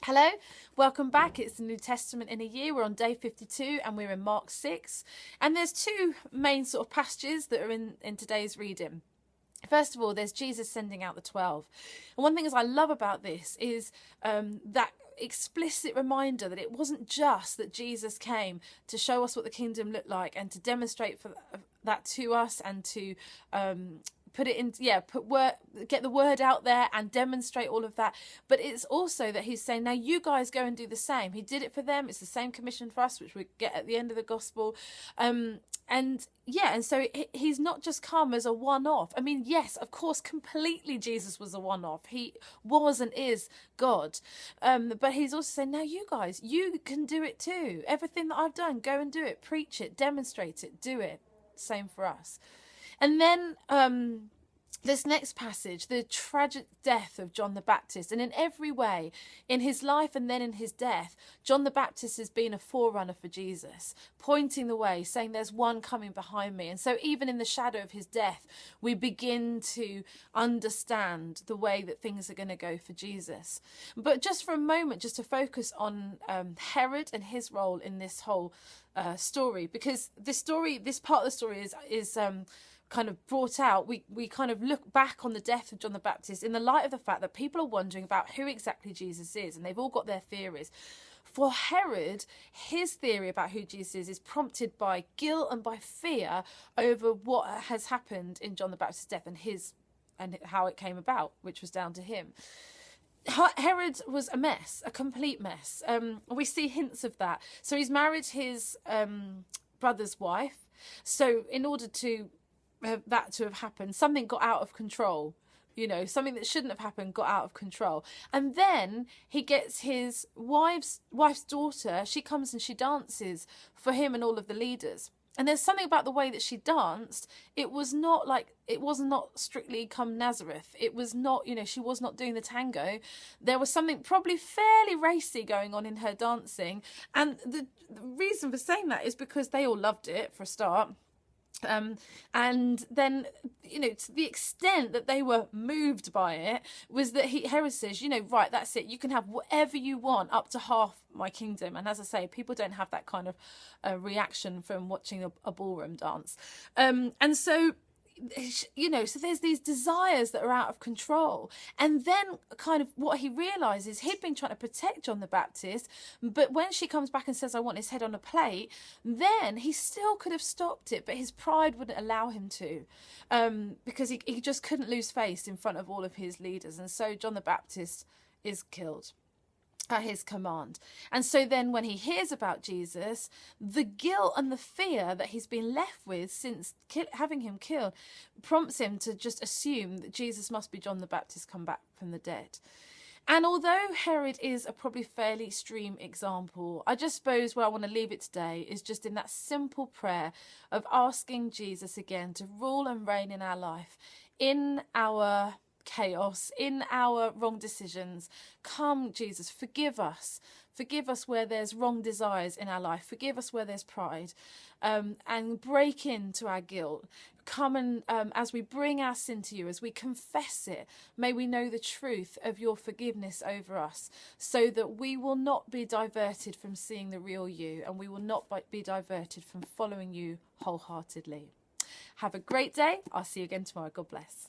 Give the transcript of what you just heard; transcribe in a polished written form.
Hello, welcome back. It's the New Testament in a year. We're on day 52 and we're in Mark 6. And there's two main sort of passages that are in today's reading. First of all, there's Jesus sending out the 12. And one thing I love about this is that explicit reminder that it wasn't just that Jesus came to show us what the kingdom looked like and to demonstrate that to us and to put it in, get the word out there and demonstrate all of that. But it's also that he's saying, now you guys go and do the same. He did it for them. It's the same commission for us, which we get at the end of the gospel. And so he's not just come as a one-off. I mean, yes, of course, completely Jesus was a one-off. He was and is God. But he's also saying, now you guys, you can do it too. Everything that I've done, go and do it. Preach it, demonstrate it, do it. Same for us. And then this next passage, the tragic death of John the Baptist. And in every way, in his life and then in his death, John the Baptist has been a forerunner for Jesus, pointing the way, saying there's one coming behind me. And so even in the shadow of his death, we begin to understand the way that things are going to go for Jesus. But just for a moment, just to focus on Herod and his role in this whole story, because this part of the story is kind of brought out, we kind of look back on the death of John the Baptist in the light of the fact that people are wondering about who exactly Jesus is, and they've all got their theories. For Herod, his theory about who Jesus is prompted by guilt and by fear over what has happened in John the Baptist's death and how it came about, which was down to him. Herod was a mess, a complete mess. We see hints of that. So he's married his brother's wife. So in order to that to have happened, something got out of control. Something that shouldn't have happened got out of control. And then he gets his wife's daughter. She comes and she dances for him and all of the leaders. And there's something about the way that she danced. It was not strictly come Nazareth. It was not, she was not doing the tango. There was something probably fairly racy going on in her dancing. And the reason for saying that is because they all loved it, for a start. And then, to the extent that they were moved by it was that Herod says, right, that's it. You can have whatever you want, up to half my kingdom. And as I say, people don't have that kind of reaction from watching a ballroom dance. And so, so there's these desires that are out of control. And then kind of what he realizes, he'd been trying to protect John the Baptist, but when she comes back and says, I want his head on a plate, then he still could have stopped it, but his pride wouldn't allow him to, because he just couldn't lose face in front of all of his leaders. And so John the Baptist is killed at his command. And so then when he hears about Jesus, the guilt and the fear that he's been left with since having him killed prompts him to just assume that Jesus must be John the Baptist come back from the dead. And although Herod is a probably fairly extreme example, I just suppose where I want to leave it today is just in that simple prayer of asking Jesus again to rule and reign in our life, in our chaos, in our wrong decisions. Come, Jesus, forgive us. Forgive us where there's wrong desires in our life. Forgive us where there's pride, and break into our guilt. Come and as we bring our sin to you, as we confess it, may we know the truth of your forgiveness over us, so that we will not be diverted from seeing the real you, and we will not be diverted from following you wholeheartedly. Have a great day. I'll see you again tomorrow. God bless.